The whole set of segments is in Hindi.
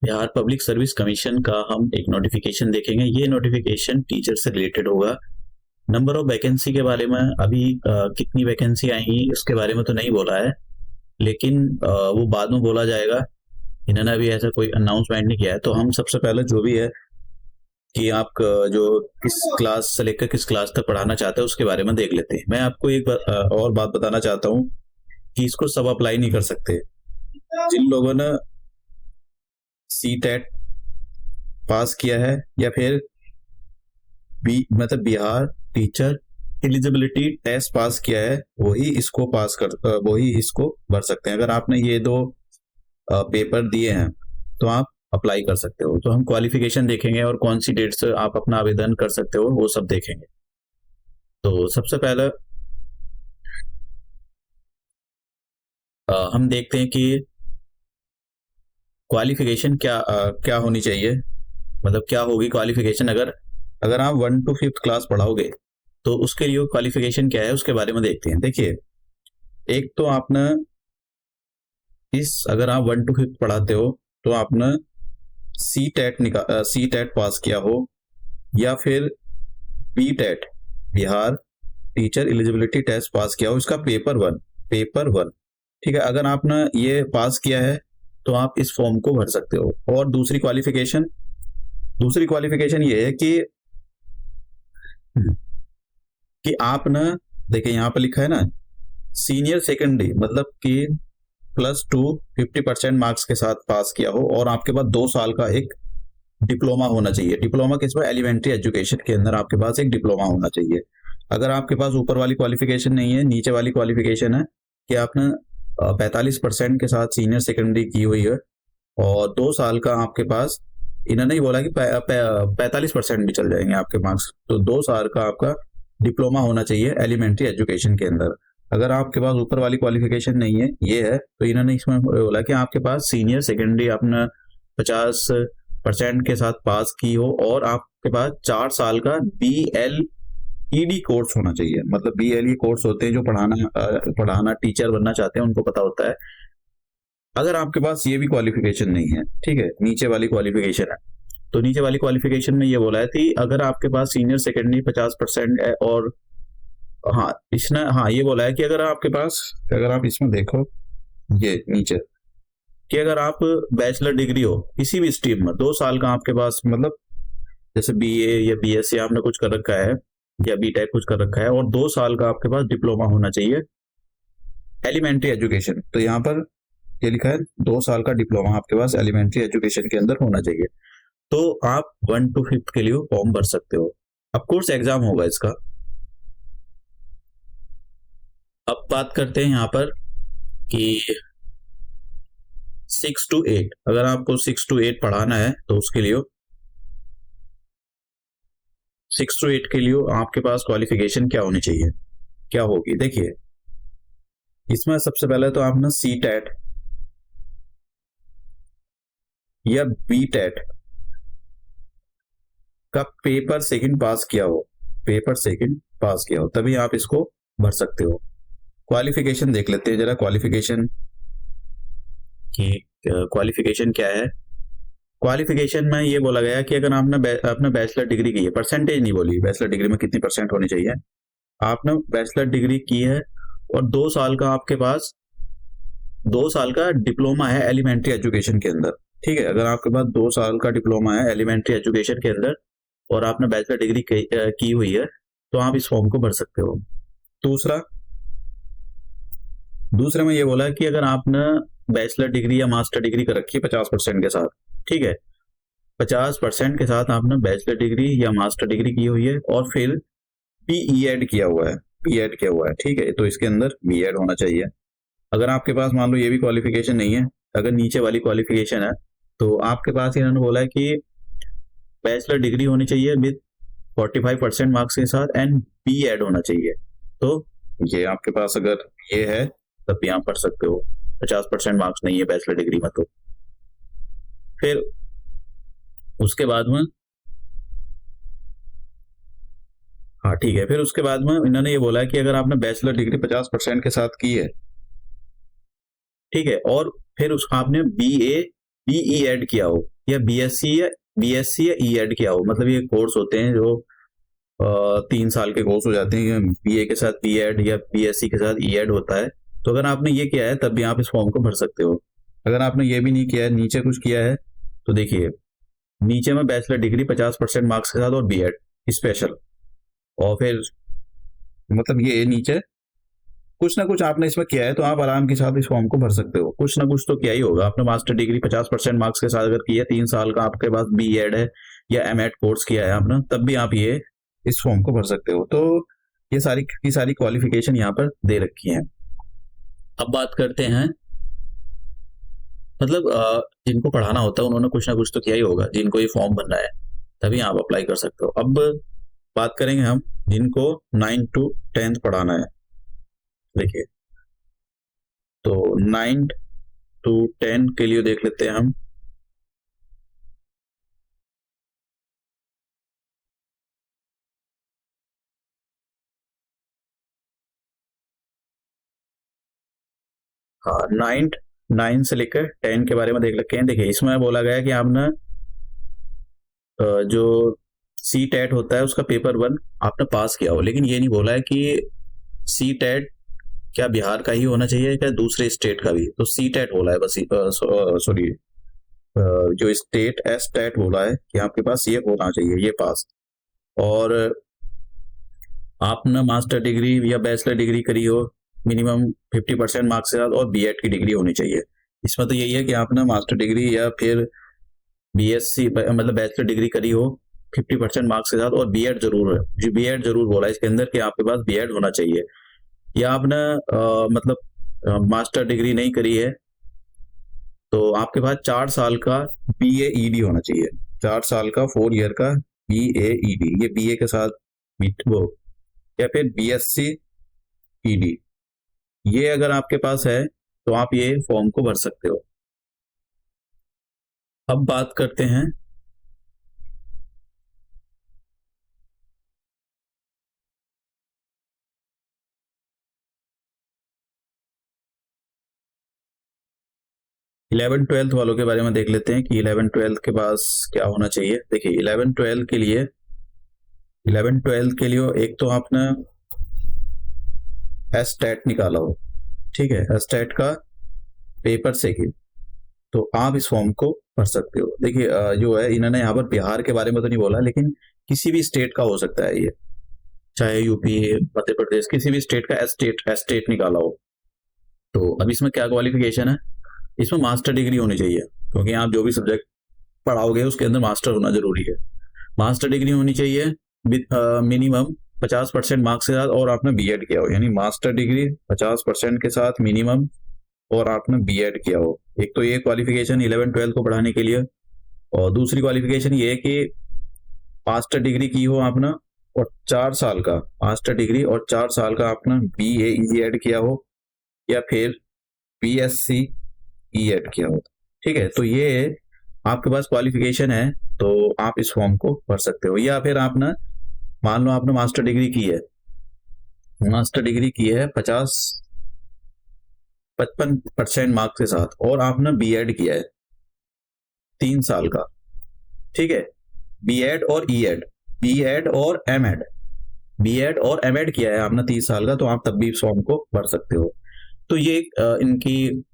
बिहार पब्लिक सर्विस कमीशन का हम एक नोटिफिकेशन देखेंगे। ये नोटिफिकेशन टीचर से रिलेटेड होगा। नंबर ऑफ वैकेंसी के बारे में अभी कितनी वैकेंसी आएंगी उसके बारे में तो नहीं बोला है, लेकिन वो बाद में बोला जाएगा। इन्होंने अभी ऐसा कोई अनाउंसमेंट नहीं किया है। तो हम सबसे पहले जो भी है कि आप जो किस क्लास से लेकर किस क्लास तक पढ़ाना चाहते हैं उसके बारे में देख लेते हैं। मैं आपको एक और बात बताना चाहता हूँ कि इसको सब अप्लाई नहीं कर सकते। जिन लोगों ने सी टेट पास किया है या फिर मतलब Bihar teacher eligibility test pass किया है वही इसको भर सकते हैं। अगर आपने ये दो पेपर दिए हैं तो आप अप्लाई कर सकते हो। तो हम क्वालिफिकेशन देखेंगे और कौन सी डेट से आप अपना आवेदन कर सकते हो वो सब देखेंगे। तो सबसे पहले हम देखते हैं कि क्वालिफिकेशन क्या होनी चाहिए, मतलब क्या होगी क्वालिफिकेशन। अगर आप 1 to 5th क्लास पढ़ाओगे तो उसके लिए क्वालिफिकेशन क्या है उसके बारे में देखते हैं। देखिए, एक तो आपने अगर आप 1 to 5th पढ़ाते हो तो आपने सी टेट पास किया हो या फिर B TET Bihar teacher eligibility test pass किया हो, इसका पेपर वन। ठीक है, अगर आपने ये पास किया है तो आप इस फॉर्म को भर सकते हो। और दूसरी क्वालिफिकेशन ये है कि आपने, देखिए यहाँ पर लिखा है ना, सीनियर सेकेंडरी, मतलब कि +2 50% मार्क्स के साथ पास किया हो और आपके पास 2 साल का एक डिप्लोमा होना चाहिए। डिप्लोमा किस में? एलिमेंट्री एजुकेशन के अंदर आपके पास एक डिप्लोमा होना चाहिए। अगर आपके पास ऊपर वाली क्वालिफिकेशन नहीं है, नीचे वाली क्वालिफिकेशन है कि आपने 45% के साथ सीनियर सेकेंडरी की हुई है और 2 साल का आपके पास, इन्होंने नहीं बोला कि 45% भी चल जाएंगे आपके मार्क्स, तो 2 साल का आपका डिप्लोमा होना चाहिए एलिमेंट्री एजुकेशन के अंदर। अगर आपके पास ऊपर वाली क्वालिफिकेशन नहीं है, ये है, तो इन्होंने इसमें बोला कि आपके पास सीनियर सेकेंडरी आपने 50% के साथ पास की हो और आपके पास 4 साल का BLED कोर्स होना चाहिए। मतलब BLE कोर्स होते हैं जो पढ़ाना टीचर बनना चाहते हैं उनको पता होता है। अगर आपके पास ये भी क्वालिफिकेशन नहीं है, ठीक है, नीचे वाली क्वालिफिकेशन है, तो नीचे वाली क्वालिफिकेशन में ये बोला है कि अगर आपके पास सीनियर सेकेंडरी 50% है और ये बोला है कि अगर आप इसमें देखो, ये नीचे, कि अगर आप बैचलर डिग्री हो किसी भी स्ट्रीम में, 2 साल का आपके पास, मतलब जैसे BA या BSc आपने कुछ कर रखा है या BTech कुछ कर रखा है, और 2 साल का आपके पास डिप्लोमा होना चाहिए एलिमेंट्री एजुकेशन। तो यहाँ पर ये लिखा है 2 साल का डिप्लोमा आपके पास एलिमेंट्री एजुकेशन के अंदर होना चाहिए। तो आप 1 to 5th के लिए फॉर्म भर सकते हो। ऑफ कोर्स एग्जाम होगा इसका। अब बात करते हैं यहाँ पर कि 6 to 8, अगर आपको 6 to 8 पढ़ाना है तो उसके लिए 6 to 8 के लिए आपके पास क्वालिफिकेशन क्या होनी चाहिए, क्या होगी। देखिए, इसमें सबसे पहले तो आपने सी टेट या बी टेट का पेपर सेकंड पास किया हो, तभी आप इसको भर सकते हो। क्वालिफिकेशन देख लेते हैं जरा, क्वालिफिकेशन क्या है। क्वालिफिकेशन में ये बोला गया कि अगर आपने बैचलर डिग्री की है, परसेंटेज नहीं बोली, बैचलर डिग्री में कितनी % होनी चाहिए, आपने बैचलर डिग्री की है और 2 साल का आपके पास 2 साल का डिप्लोमा है एलिमेंट्री एजुकेशन के अंदर। ठीक है, अगर आपके पास 2 साल का डिप्लोमा है एलिमेंट्री एजुकेशन के अंदर और आपने बैचलर डिग्री की हुई है तो आप इस फॉर्म को भर सकते हो। दूसरे में ये बोला है कि अगर आपने बैचलर डिग्री या मास्टर डिग्री कर रखी है 50% के साथ, ठीक है, 50% के साथ आपने बैचलर डिग्री या मास्टर डिग्री की हुई है और फिर BEd किया हुआ है, ठीक है, तो इसके अंदर BEd होना चाहिए। अगर आपके पास मान लो ये भी क्वालिफिकेशन नहीं है, अगर नीचे वाली क्वालिफिकेशन है, तो आपके पास इन्होंने बोला है कि बैचलर डिग्री होनी चाहिए विद 45% मार्क्स के साथ एंड BEd होना चाहिए। तो ये आपके पास अगर ये है तब भी आप पढ़ सकते हो। 50% मार्क्स नहीं है बैचलर डिग्री में, तो फिर उसके बाद में ठीक है, फिर उसके बाद में इन्होंने ये बोला है कि अगर आपने बैचलर डिग्री 50% के साथ की है, ठीक है, और फिर आपने BE ऐड किया हो, या बीएससी या ईएड किया हो, मतलब ये कोर्स होते हैं जो 3 साल के कोर्स हो जाते हैं, बीए के साथ बीएड या बीएससी के साथ ईएड होता है। तो अगर आपने ये किया है तब भी आप इस फॉर्म को भर सकते हो। अगर आपने ये भी नहीं किया है, नीचे कुछ किया है, तो देखिए नीचे में बैचलर डिग्री 50% मार्क्स के साथ और बीएड स्पेशल, और फिर मतलब ये नीचे कुछ ना कुछ आपने इसमें किया है, तो आप आराम के साथ इस फॉर्म को भर सकते हो। कुछ ना कुछ तो किया ही होगा आपने। मास्टर डिग्री 50% मार्क्स के साथ अगर की है, 3 साल का आपके पास बीएड है या एमएड कोर्स किया है आपने, तब भी आप ये इस फॉर्म को भर सकते हो। तो ये सारी की सारी क्वालिफिकेशन यहाँ पर दे रखी है। अब बात करते हैं, मतलब जिनको पढ़ाना होता है उन्होंने कुछ ना कुछ तो किया ही होगा, जिनको ये फॉर्म भरना है तभी आप अप्लाई कर सकते हो। अब बात करेंगे हम जिनको 9 to 10 पढ़ाना है। देखिए, तो 9 to 10 के लिए देख लेते हैं हम। हाँ, 9 से लेकर 10 के बारे में देख लेते हैं। देखिए, इसमें बोला गया है कि आपने जो सी टेट होता है उसका पेपर 1 आपने पास किया हो, लेकिन ये नहीं बोला है कि सी टेट क्या बिहार का ही होना चाहिए क्या दूसरे स्टेट का भी। तो सी टेट बोला है बस, सॉरी जो स्टेट एस टेट बोला है कि आपके पास ये होना चाहिए, ये पास। और आपने मास्टर डिग्री या बैचलर डिग्री करी हो मिनिमम 50% मार्क्स के साथ, और बीएड की डिग्री होनी चाहिए। इसमें तो यही है कि आपने मास्टर डिग्री या फिर बीएससी मतलब बैचलर डिग्री करी हो 50% मार्क्स के साथ, और बीएड जरूर है, जी बीएड जरूर बोला है इसके अंदर कि आपके पास बीएड होना चाहिए। या आपने मतलब मास्टर डिग्री नहीं करी है तो आपके पास 4 साल का बीएईडी होना चाहिए, 4 साल का 4 ईयर का बीएईडी, ये बीए के साथ वो, या फिर बीएससी ईडी, ये अगर आपके पास है तो आप ये फॉर्म को भर सकते हो। अब बात करते हैं इलेवन ट्वेल्थ वालों के बारे में। देख लेते हैं कि 11-12 के पास क्या होना चाहिए। देखिए, 11-12 के लिए एक तो आपने एस टेट निकाला हो, ठीक है, एस टेट का पेपर से ही, तो आप इस फॉर्म को भर सकते हो। देखिए, जो है इन्होंने यहाँ पर बिहार के बारे में तो नहीं बोला, लेकिन किसी भी स्टेट का हो सकता है ये, चाहे यूपी, मध्य प्रदेश, किसी भी स्टेट का एस टेट निकाला हो। तो अब इसमें क्या क्वालिफिकेशन है, इसमें मास्टर डिग्री होनी चाहिए, क्योंकि आप जो भी सब्जेक्ट पढ़ाओगे उसके अंदर मास्टर होना जरूरी है। मास्टर डिग्री होनी चाहिए मिनिमम 50% मार्क्स के साथ, और आपने बीएड किया हो, यानी मास्टर डिग्री 50% के साथ मिनिमम, और आपने बीएड किया हो। एक तो ये क्वालिफिकेशन 11-12 को पढ़ाने के लिए, और दूसरी क्वालिफिकेशन ये है कि मास्टर डिग्री की हो आपने, और 4 साल का मास्टर डिग्री और 4 साल का आपने बीएईडी किया हो, या फिर बीएससी ईएड किया हो। ठीक है, तो ये आपके पास क्वालिफिकेशन है, तो आप इस फॉर्म को भर सकते हो। या फिर आपने मान लो आपने मास्टर डिग्री की है, 55% मार्क्स के साथ, और आपने बीएड किया है 3 साल का, ठीक है, बीएड और ईएड, बीएड और एमएड, किया है आपने 30 साल का, तो आप तब भी इस फॉर्म को भर सकते हो। तो ये इनकी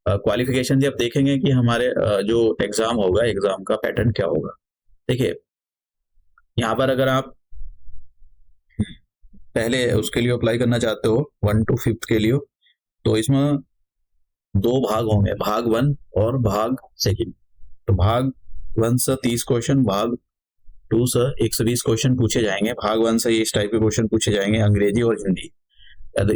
क्वालिफिकेशन जब देखेंगे कि हमारे जो एग्जाम होगा, एग्जाम का पैटर्न क्या होगा। देखिए, यहाँ पर अगर आप पहले उसके लिए अप्लाई करना चाहते हो 1 to 5 के लिए, तो इसमें 2 भाग होंगे, भाग 1 और भाग 2। तो भाग 1 से 30 क्वेश्चन, भाग 2 से 120 क्वेश्चन पूछे जाएंगे। भाग 1 से इस टाइप के क्वेश्चन पूछे जाएंगे, अंग्रेजी और हिंदी,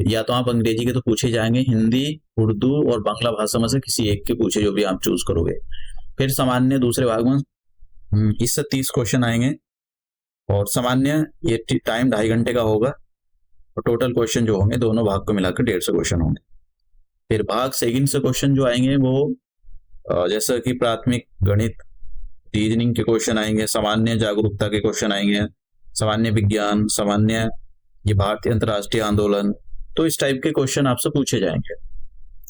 या तो आप अंग्रेजी के तो पूछे जाएंगे, हिंदी, उर्दू और बांग्ला भाषा में से किसी एक के पूछे, जो भी आप चूज करोगे। फिर सामान्य दूसरे भाग में इससे 30 क्वेश्चन आएंगे, और सामान्य ये टाइम 2.5 घंटे का होगा, और टोटल क्वेश्चन जो होंगे दोनों भाग को मिलाकर 150 क्वेश्चन होंगे। फिर भाग 2 से क्वेश्चन जो आएंगे वो जैसे कि प्राथमिक गणित, रीजनिंग के क्वेश्चन आएंगे, सामान्य जागरूकता के क्वेश्चन आएंगे, सामान्य विज्ञान, सामान्य ये भारतीय अंतर्राष्ट्रीय आंदोलन, तो इस टाइप के क्वेश्चन आपसे पूछे जाएंगे।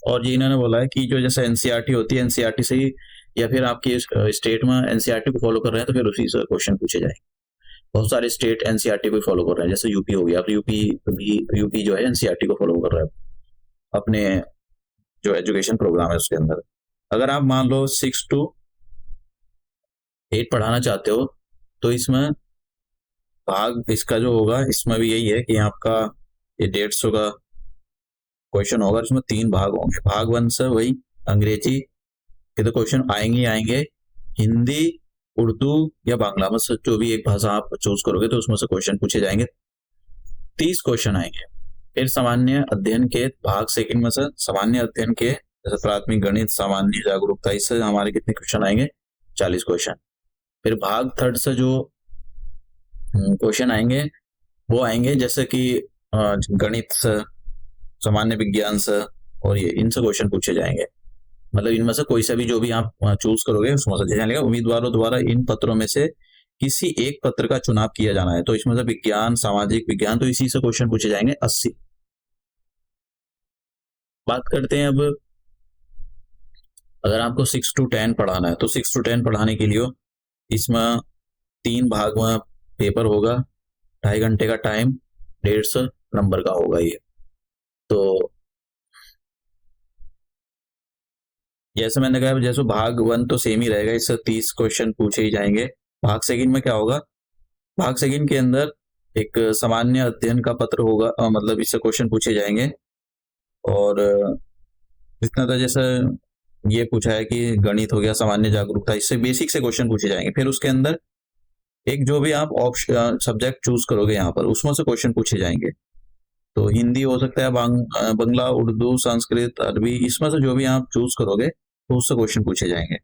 और ये इन्होंने बोला है कि जो जैसे एनसीईआरटी होती है, एनसीईआरटी से ही या फिर आपकी स्टेट में एनसीईआरटी को फॉलो कर रहे हैं तो फिर उसी से क्वेश्चन पूछे जाएंगे। बहुत सारे स्टेट एनसीईआरटी को फॉलो कर रहे हैं, जैसे यूपी हो गया, अब यूपी जो है एनसीईआरटी को फॉलो कर रहा है अपने जो एजुकेशन प्रोग्राम है उसके अंदर। अगर आप मान लो 6 to 8 पढ़ाना चाहते हो तो इसमें भाग इसका जो होगा इसमें भी यही है कि आपका ये 150 का क्वेश्चन होगा, इसमें 3 भाग होंगे। भाग 1 से वही अंग्रेजी के तो क्वेश्चन आएंगे, हिंदी, उर्दू या बांग्ला में से जो भी एक भाषा आप चूज करोगे तो उसमें से क्वेश्चन पूछे जाएंगे। 30 क्वेश्चन आएंगे। फिर सामान्य अध्ययन के भाग सेकंड में से सामान्य अध्ययन के जैसे प्राथमिक गणित, सामान्य जागरूकता, इससे हमारे कितने क्वेश्चन आएंगे? 40 क्वेश्चन। फिर भाग थर्ड से जो क्वेश्चन आएंगे वो आएंगे जैसे कि गणित से, सामान्य विज्ञान से, और ये इनसे क्वेश्चन पूछे जाएंगे। मतलब इनमें से कोई सा भी जो भी आप चूज करोगे उसमें से जानेगा। उम्मीदवारों द्वारा इन पत्रों में से किसी एक पत्र का चुनाव किया जाना है, तो इसमें से विज्ञान, सामाजिक विज्ञान, तो इसी से क्वेश्चन पूछे जाएंगे 80। बात करते हैं अब, अगर आपको 6 to 10 पढ़ाना है तो 6 to 10 पढ़ाने के लिए इसमें 3 भाग में पेपर होगा, 2.5 घंटे का टाइम, 150 नंबर का होगा ये। तो जैसे मैंने कहा, जैसे भाग 1 तो सेम ही रहेगा, इससे 30 क्वेश्चन पूछे ही जाएंगे। भाग सेकंड में क्या होगा? भाग सेकंड के अंदर एक सामान्य अध्ययन का पत्र होगा, मतलब इससे क्वेश्चन पूछे जाएंगे। और इतना तो जैसे ये पूछा है कि गणित हो गया, सामान्य जागरूकता, इससे बेसिक से क्वेश्चन पूछे जाएंगे। फिर उसके अंदर एक जो भी आप ऑप्शन सब्जेक्ट चूज करोगे यहाँ पर उसमें से क्वेश्चन पूछे जाएंगे। तो हिंदी हो सकता है, बंगला, उर्दू, संस्कृत, अरबी, इसमें से जो भी आप चूज करोगे तो उससे क्वेश्चन पूछे जाएंगे।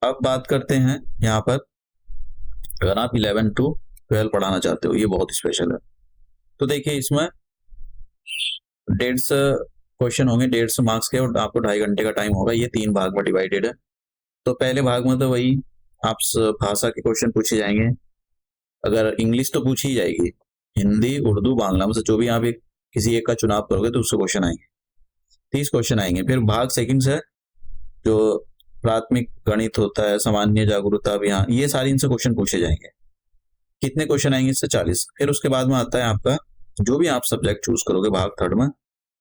अब बात करते हैं यहाँ पर, अगर आप 11 to 12 पढ़ाना चाहते हो, ये बहुत स्पेशल है। तो देखिए इसमें 150 क्वेश्चन होंगे, 150 मार्क्स के, और आपको 2.5 घंटे का टाइम होगा। ये 3 भाग में डिवाइडेड है। तो पहले भाग में तो वही आप भाषा के क्वेश्चन पूछे जाएंगे। अगर इंग्लिश तो पूछी ही जाएगी, हिंदी, उर्दू, बांग्ला में से जो भी आप किसी एक का चुनाव करोगे तो उससे क्वेश्चन आएंगे, 30 क्वेश्चन आएंगे। फिर भाग सेकंड से जो प्राथमिक गणित होता है, सामान्य जागरूकता अभियान, ये सारी इनसे क्वेश्चन पूछे जाएंगे। कितने क्वेश्चन आएंगे? इससे 40। फिर उसके बाद में आता है आपका जो भी आप सब्जेक्ट चूज करोगे भाग थर्ड में,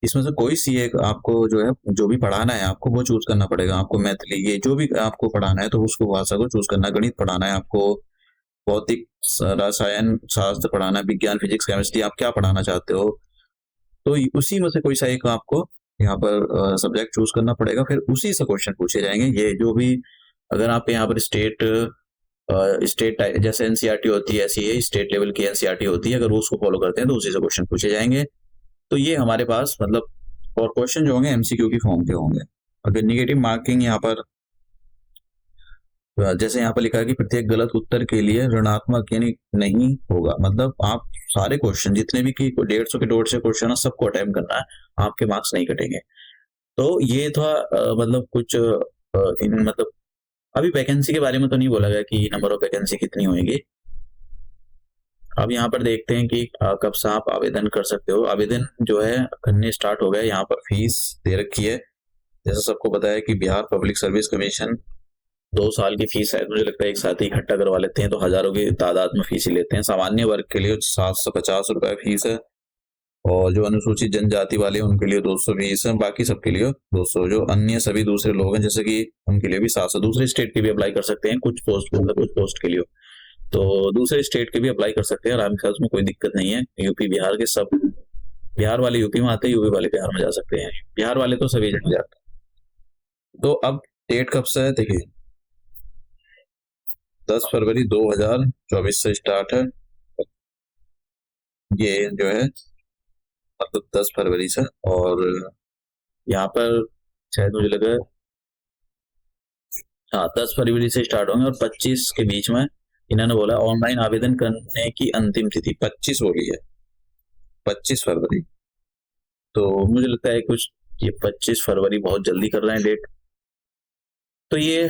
इसमें से कोई सी एक आपको जो है जो भी पढ़ाना है आपको वो चूज करना पड़ेगा। आपको मैथिली, ये जो भी आपको पढ़ाना है तो उसको भाषा को चूज करना है। गणित पढ़ाना है आपको, भौतिक, रसायन शास्त्र पढ़ाना है, विज्ञान, फिजिक्स, केमिस्ट्री, आप क्या पढ़ाना चाहते हो तो उसी में से कोई सा एक आपको यहाँ पर सब्जेक्ट चूज करना पड़ेगा। फिर उसी से क्वेश्चन पूछे जाएंगे। ये जो भी, अगर आप यहाँ पर स्टेट जैसे एनसीईआरटी होती है ऐसी है, स्टेट लेवल की एनसीईआरटी होती है, अगर वो उसको फॉलो करते हैं तो उसी से क्वेश्चन पूछे जाएंगे। तो ये हमारे पास मतलब, और क्वेश्चन जो होंगे एमसीक्यू की फॉर्म के होंगे। अगर निगेटिव मार्किंग यहाँ पर, जैसे यहाँ पर लिखा है कि प्रत्येक गलत उत्तर के लिए ऋणात्मक यानी नहीं होगा। मतलब आप सारे क्वेश्चन जितने भी की 150 के 150 क्वेश्चन है सबको अटेम्प्ट करना है, आपके मार्क्स नहीं कटेंगे। तो ये था मतलब कुछ मतलब अभी वैकेंसी के बारे में तो नहीं बोला गया कि नंबर ऑफ वैकेंसी कितनी होगी। अब यहाँ पर देखते हैं कि कब से आप आवेदन कर सकते हो। आवेदन जो है करने स्टार्ट हो गया। यहाँ पर फीस दे रखी है, जैसा सबको पता है कि बिहार पब्लिक सर्विस कमीशन 2 साल की फीस है। मुझे लगता है एक साथ ही इकट्ठा करवा लेते हैं तो हजारों की तादाद में फीस ही लेते हैं। सामान्य वर्ग के लिए 750 रुपए फीस है, और जो अनुसूचित जनजाति वाले उनके लिए 200 फीस है, बाकी सबके लिए 200। जो अन्य सभी दूसरे लोग हैं जैसे कि उनके लिए भी 700। दूसरे स्टेट के भी अप्लाई कर सकते हैं, कुछ पोस्ट के लिए, तो दूसरे स्टेट के भी अप्लाई कर सकते हैं आराम से, उसमें कोई दिक्कत नहीं है। यूपी बिहार के सब, बिहार वाले यूपी में आते हैं, यूपी वाले बिहार में जा सकते हैं, बिहार वाले तो सभी जगह जाते हैं। तो अब डेट कब से है देखिए, 10 फरवरी 2024 से स्टार्ट है। ये जो है मतलब 10 फरवरी से, और यहाँ पर शायद मुझे लगा, हाँ 10 फरवरी से स्टार्ट होंगे, और 25 के बीच में इन्होंने बोला ऑनलाइन आवेदन करने की अंतिम तिथि 25 बोली है, 25 फरवरी। तो मुझे लगता है कुछ ये 25 फरवरी बहुत जल्दी कर रहे हैं डेट। तो ये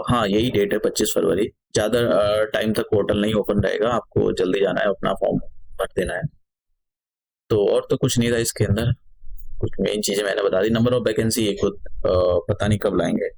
हाँ यही डेट है 25 फरवरी। ज्यादा टाइम तक पोर्टल नहीं ओपन रहेगा, आपको जल्दी जाना है, अपना फॉर्म भर देना है। तो और तो कुछ नहीं था इसके अंदर, कुछ मेन चीजें मैंने बता दी। नंबर ऑफ वैकेंसी ये खुद पता नहीं कब लाएंगे।